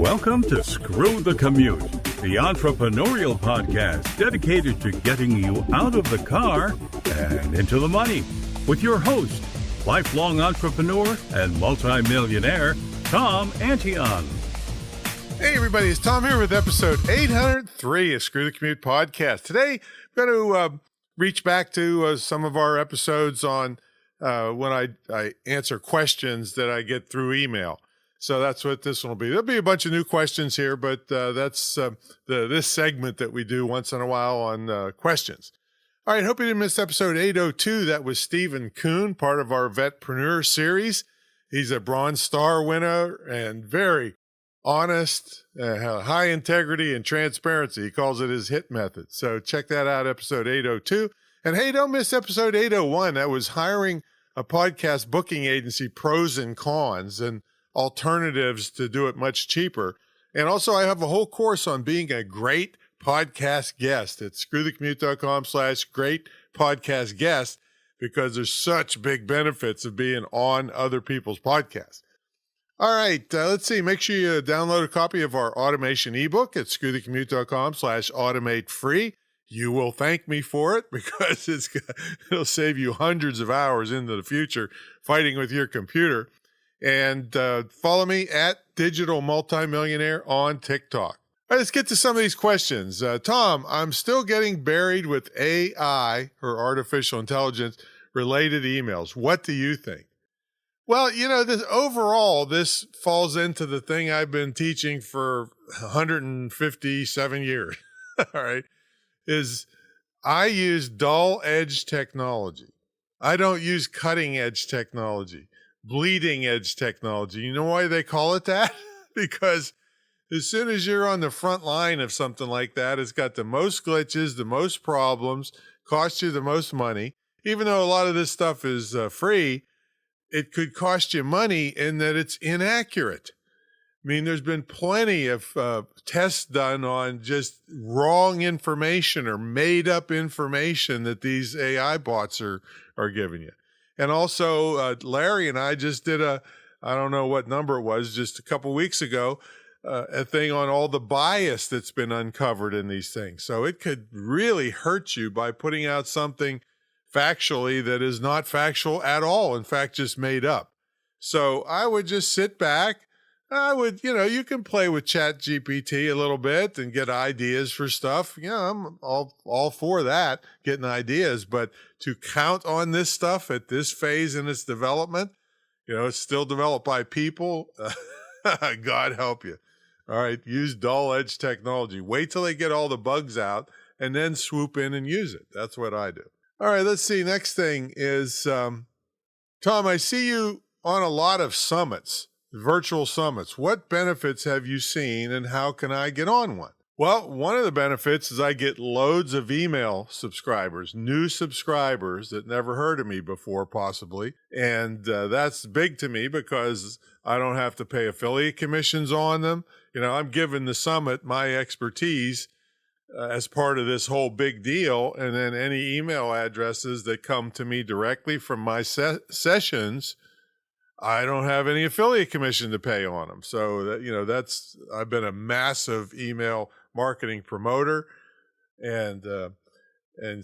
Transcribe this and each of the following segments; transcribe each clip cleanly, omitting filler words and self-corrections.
Welcome to Screw the Commute, the entrepreneurial podcast dedicated to getting you out of the car and into the money, with your host, lifelong entrepreneur and multimillionaire, Tom Antion. Hey everybody, it's Tom here with episode 803 of Screw the Commute podcast. Today, I'm going to reach back to some of our episodes on when I answer questions that I get through email. So that's what this one will be. There'll be a bunch of new questions here, but that's this segment that we do once in a while on questions. All right, hope you didn't miss episode 802. That was Stephen Kuhn, part of our Vetpreneur series. He's a Bronze Star winner and very honest, high integrity and transparency. He calls it his HIT method. So check that out, episode 802. And hey, don't miss episode 801. That was hiring a podcast booking agency, pros and cons, and alternatives to do it much cheaper. And also I have a whole course on being a great podcast guest at screwthecommute.com/great podcast guest, because there's such big benefits of being on other people's podcasts. All right, let's see. Make sure you download a copy of our automation ebook at screwthecommute.com/automate free. You will thank me for it, because it'll save you hundreds of hours into the future fighting with your computer. And follow me at Digital Multimillionaire on TikTok. All right, let's get to some of these questions. Tom, I'm still getting buried with AI, or artificial intelligence, related emails. What do you think? Well, this falls into the thing I've been teaching for 157 years, all right, is I use dull edge technology. I don't use cutting edge technology. Bleeding edge technology. You know why they call it that? Because as soon as you're on the front line of something like that, it's got the most glitches, the most problems, costs you the most money. Even though a lot of this stuff is free, it could cost you money in that it's inaccurate. I mean, there's been plenty of tests done on just wrong information or made up information that these AI bots are giving you. And also, Larry and I just did I don't know what number it was, just a couple weeks ago, a thing on all the bias that's been uncovered in these things. So it could really hurt you by putting out something factually that is not factual at all, in fact, just made up. So I would just sit back. You can play with ChatGPT a little bit and get ideas for stuff. I'm all for that, getting ideas. But to count on this stuff at this phase in its development, it's still developed by people. God help you. All right, use dull edge technology. Wait till they get all the bugs out and then swoop in and use it. That's what I do. All right, let's see. Next thing is, Tom, I see you on a lot of summits. Virtual summits. What benefits have you seen, and how can I get on one? Well, one of the benefits is I get loads of email subscribers, new subscribers that never heard of me before, possibly. And that's big to me because I don't have to pay affiliate commissions on them. I'm giving the summit my expertise as part of this whole big deal. And then any email addresses that come to me directly from my sessions, I don't have any affiliate commission to pay on them. So that, I've been a massive email marketing promoter. And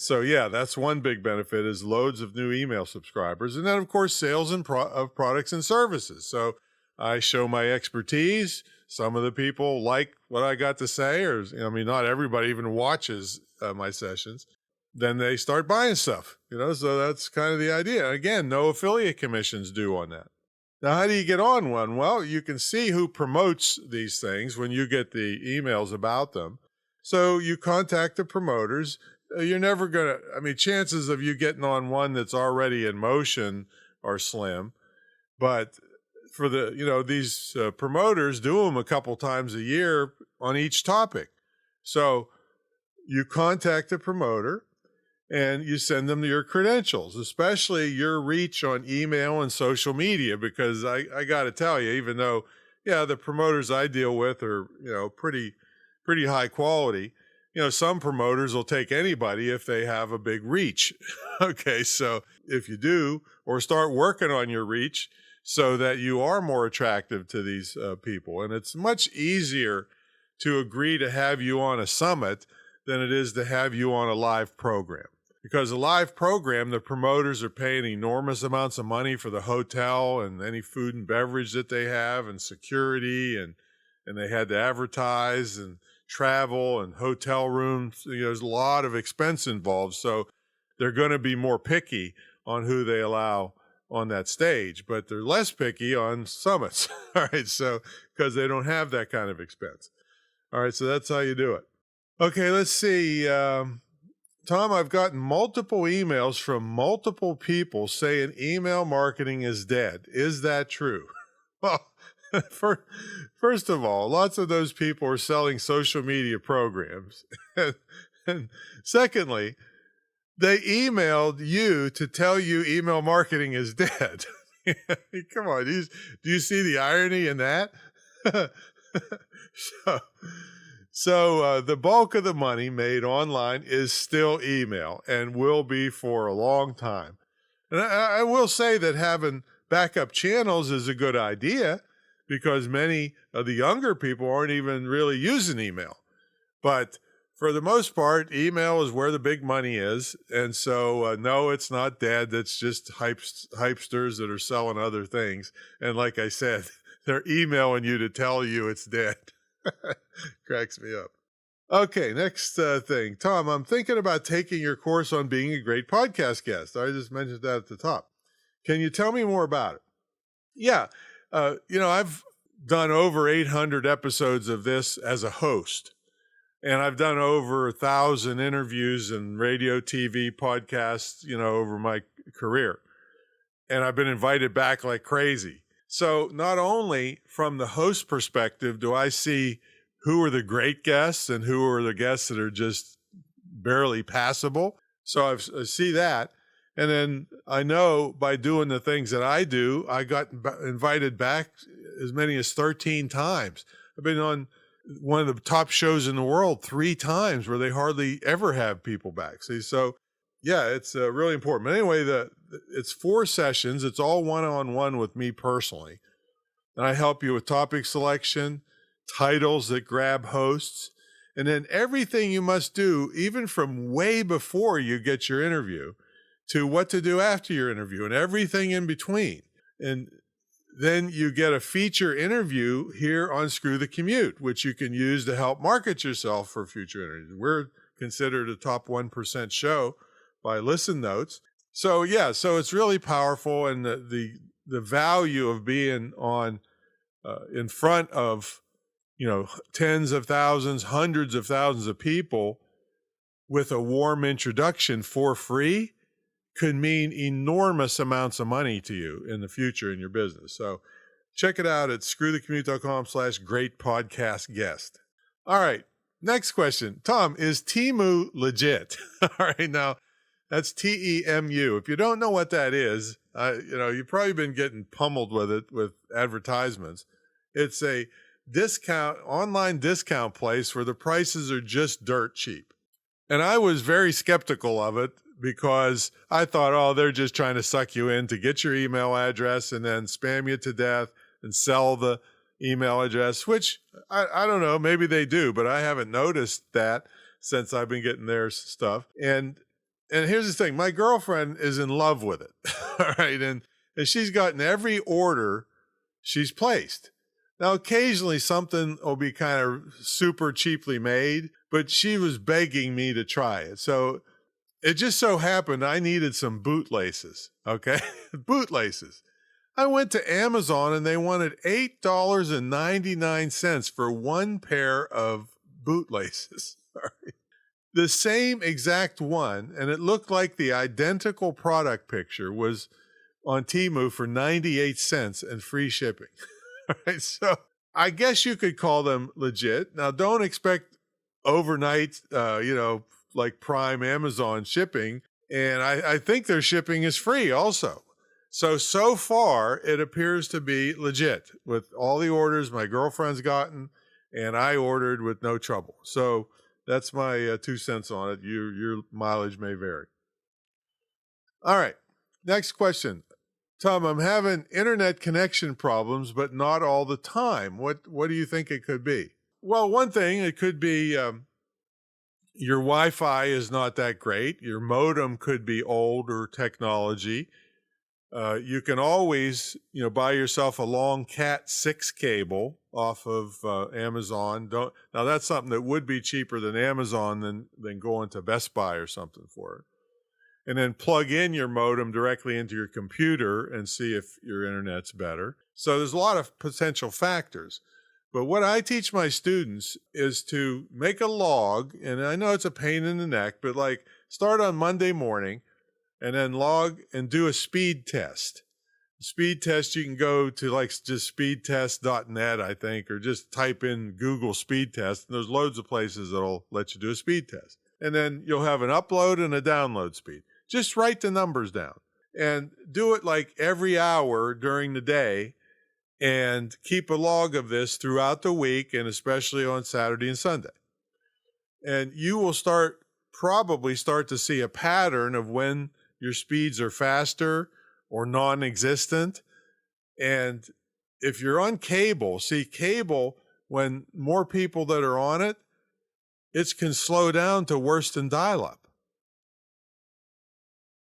so, yeah, that's one big benefit, is loads of new email subscribers. And then, of course, sales of products and services. So I show my expertise. Some of the people like what I got to say, or, not everybody even watches my sessions. Then they start buying stuff, so that's kind of the idea. Again, no affiliate commissions due on that. Now, how do you get on one? Well, you can see who promotes these things when you get the emails about them. So you contact the promoters. You're never going to, chances of you getting on one that's already in motion are slim. But for these promoters do them a couple times a year on each topic. So you contact the promoter and you send them your credentials, especially your reach on email and social media, because I got to tell you, even though, the promoters I deal with are, pretty high quality, some promoters will take anybody if they have a big reach. Okay, so if you do, or start working on your reach, so that you are more attractive to these people. And it's much easier to agree to have you on a summit than it is to have you on a live program. Because a live program, the promoters are paying enormous amounts of money for the hotel and any food and beverage that they have and security, and they had to advertise and travel and hotel rooms. There's a lot of expense involved. So they're going to be more picky on who they allow on that stage, but they're less picky on summits. All right. So, because they don't have that kind of expense. All right. So that's how you do it. Okay. Let's see. Tom, I've gotten multiple emails from multiple people saying email marketing is dead. Is that true? Well, first of all, lots of those people are selling social media programs. And secondly, they emailed you to tell you email marketing is dead. Come on, do you see the irony in that? So the bulk of the money made online is still email and will be for a long time. And I will say that having backup channels is a good idea, because many of the younger people aren't even really using email. But for the most part, email is where the big money is. And so, no, it's not dead. It's just hypesters that are selling other things. And like I said, they're emailing you to tell you it's dead. Cracks me up. Okay, next thing. Tom, I'm thinking about taking your course on being a great podcast guest. I just mentioned that at the top. Can you tell me more about it? Yeah. I've done over 800 episodes of this as a host, and I've done over 1,000 interviews and radio, TV, podcasts, over my career. And I've been invited back like crazy. So not only from the host perspective do I see who are the great guests and who are the guests that are just barely passable. So I see that. And then I know by doing the things that I do, I got invited back as many as 13 times. I've been on one of the top shows in the world 3 times where they hardly ever have people back. See, so yeah, it's really important. But anyway, it's 4 sessions. It's all one-on-one with me personally. And I help you with topic selection, titles that grab hosts, and then everything you must do, even from way before you get your interview to what to do after your interview and everything in between. And then you get a feature interview here on Screw the Commute, which you can use to help market yourself for future interviews. We're considered a top 1% show by Listen Notes. So yeah, so it's really powerful, and the value of being on in front of tens of thousands, hundreds of thousands of people with a warm introduction for free could mean enormous amounts of money to you in the future in your business. So check it out at screwthecommute.com/great-podcast-guest. All right, next question. Tom, is Temu legit? All right, now that's Temu. If you don't know what that is, you've probably been getting pummeled with it with advertisements. It's a online discount place where the prices are just dirt cheap. And I was very skeptical of it because I thought, they're just trying to suck you in to get your email address and then spam you to death and sell the email address, which I don't know, maybe they do, but I haven't noticed that since I've been getting their stuff. And here's the thing, my girlfriend is in love with it. All right. And she's gotten every order she's placed. Now, occasionally something will be kind of super cheaply made, but she was begging me to try it. So it just so happened I needed some bootlaces, okay? Bootlaces. I went to Amazon and they wanted $8.99 for one pair of bootlaces. The same exact one, and it looked like the identical product picture, was on Temu for 98 cents and free shipping. All right, so I guess you could call them legit. Now, don't expect overnight, like Prime Amazon shipping. And I think their shipping is free also. So far, it appears to be legit with all the orders my girlfriend's gotten, and I ordered with no trouble. So that's my 2 cents on it. Your mileage may vary. All right, next question. Tom, I'm having internet connection problems, but not all the time. What do you think it could be? Well, one thing, it could be your Wi-Fi is not that great. Your modem could be older technology. You can always, buy yourself a long Cat 6 cable off of Amazon. Now that's something that would be cheaper than Amazon than going to Best Buy or something for it. And then plug in your modem directly into your computer and see if your internet's better. So there's a lot of potential factors. But what I teach my students is to make a log, and I know it's a pain in the neck, but like start on Monday morning and then log and do a speed test. Speed test, you can go to like just speedtest.net, I think, or just type in Google speed test. And there's loads of places that'll let you do a speed test. And then you'll have an upload and a download speed. Just write the numbers down and do it like every hour during the day and keep a log of this throughout the week and especially on Saturday and Sunday. And you will probably start to see a pattern of when your speeds are faster or non-existent. And if you're on cable, when more people that are on it, it can slow down to worse than dial-up.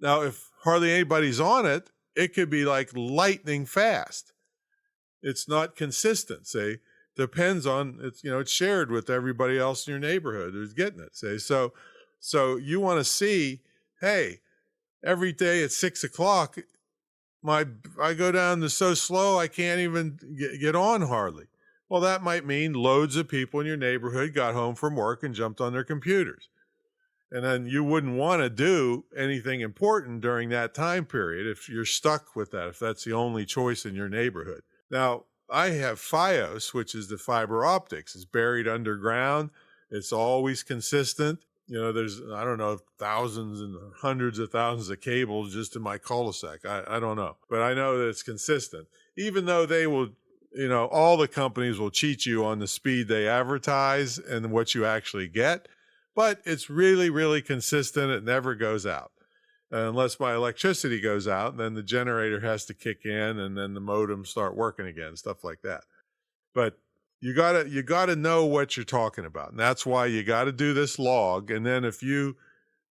Now, if hardly anybody's on it, it could be like lightning fast. It's not consistent, say. Depends on, it's shared with everybody else in your neighborhood who's getting it, say. So you want to see, hey, every day at 6 o'clock, I go down to so slow I can't even get on hardly. Well, that might mean loads of people in your neighborhood got home from work and jumped on their computers. And then you wouldn't want to do anything important during that time period if you're stuck with that, if that's the only choice in your neighborhood. Now, I have FiOS, which is the fiber optics. It's buried underground. It's always consistent. There's, I don't know, thousands and hundreds of thousands of cables just in my cul-de-sac. I don't know. But I know that it's consistent. Even though they will, all the companies will cheat you on the speed they advertise and what you actually get. But it's really, really consistent. It never goes out. Unless my electricity goes out, then the generator has to kick in and then the modem start working again, stuff like that. But you gotta know what you're talking about. And that's why you gotta do this log. And then if you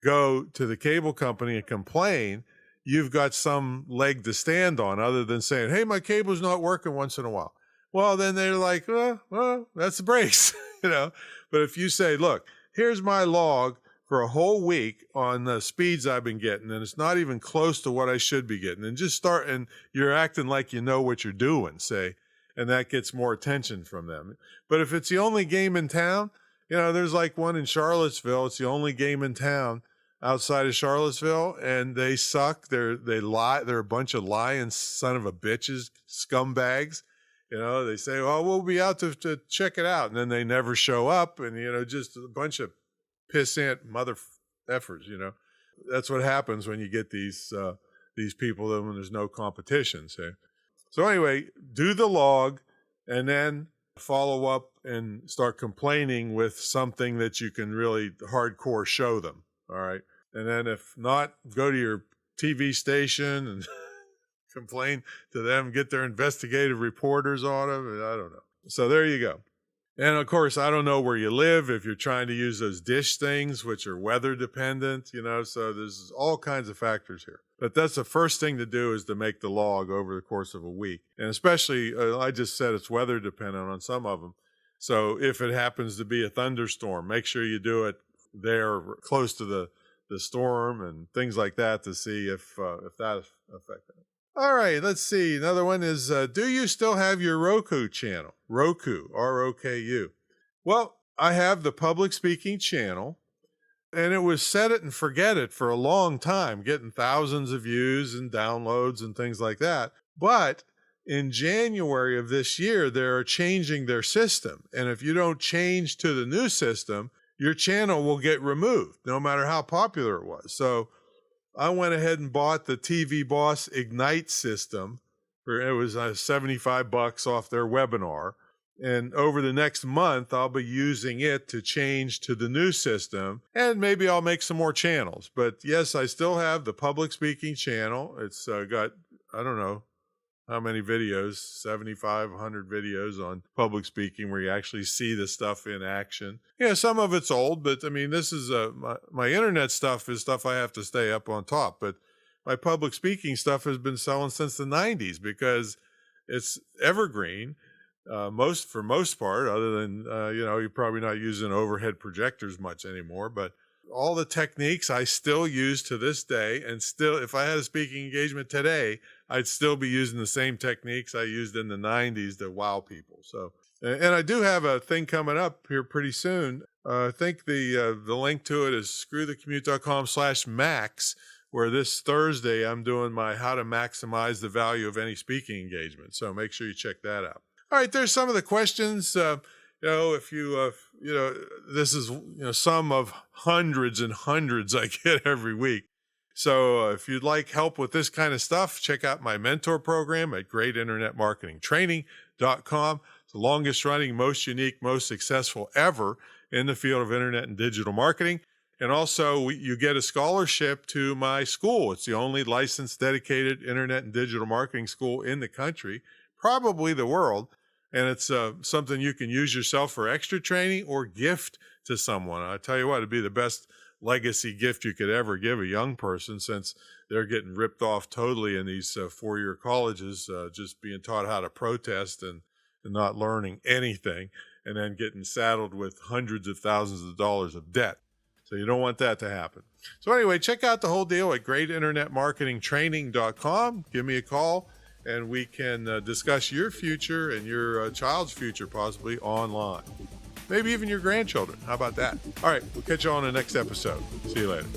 go to the cable company and complain, you've got some leg to stand on other than saying, hey, my cable's not working once in a while. Well, then they're like, well, that's the breaks, But if you say, look, here's my log for a whole week on the speeds I've been getting, and it's not even close to what I should be getting. And just start, and you're acting like you know what you're doing, say, and that gets more attention from them. But if it's the only game in town, there's like one in Charlottesville. It's the only game in town outside of Charlottesville, and they suck. They lie. They're a bunch of lying son of a bitches, scumbags. They say, oh, we'll be out to check it out. And then they never show up. And, just a bunch of pissant mother effers, That's what happens when you get these people when there's no competition, say. So anyway, do the log and then follow up and start complaining with something that you can really hardcore show them. All right. And then if not, go to your TV station and complain to them, get their investigative reporters on them. And I don't know. So there you go. And of course, I don't know where you live if you're trying to use those dish things, which are weather dependent, so there's all kinds of factors here. But that's the first thing to do is to make the log over the course of a week. And especially, I just said it's weather dependent on some of them. So if it happens to be a thunderstorm, make sure you do it there close to the storm and things like that to see if that affected it. All right, let's see. Another one is, do you still have your Roku channel? Roku, R-O-K-U. Well, I have the public speaking channel, and it was set it and forget it for a long time, getting thousands of views and downloads and things like that. But in January of this year, they're changing their system. And if you don't change to the new system, your channel will get removed, no matter how popular it was. So I went ahead and bought the TV Boss Ignite system. It was $75 off their webinar. And over the next month, I'll be using it to change to the new system. And maybe I'll make some more channels. But yes, I still have the public speaking channel. It's got I don't know how many videos, 75, 100 videos on public speaking where you actually see the stuff in action. Yeah, some of it's old, but I mean, this is my internet stuff is stuff I have to stay up on top. But my public speaking stuff has been selling since the 90s because it's evergreen. For most part, other than, you're probably not using overhead projectors much anymore, but all the techniques I still use to this day, and still, if I had a speaking engagement today, I'd still be using the same techniques I used in the 90s to wow people. So, and I do have a thing coming up here pretty soon. I think the link to it is screwthecommute.com/max, where this Thursday I'm doing my how to maximize the value of any speaking engagement. So make sure you check that out. All right, there's some of the questions. If you, this is, some of hundreds and hundreds I get every week. So if you'd like help with this kind of stuff, check out my mentor program at greatinternetmarketingtraining.com. It's the longest running, most unique, most successful ever in the field of internet and digital marketing. And also you get a scholarship to my school. It's the only licensed dedicated internet and digital marketing school in the country, probably the world. And it's something you can use yourself for extra training or gift to someone. I tell you what, it'd be the best legacy gift you could ever give a young person, since they're getting ripped off totally in these four-year colleges, just being taught how to protest and not learning anything, and then getting saddled with hundreds of thousands of dollars of debt. So you don't want that to happen. So anyway, check out the whole deal at greatinternetmarketingtraining.com. Give me a call, and we can discuss your future and your child's future possibly online. Maybe even your grandchildren. How about that? All right, we'll catch you on the next episode. See you later.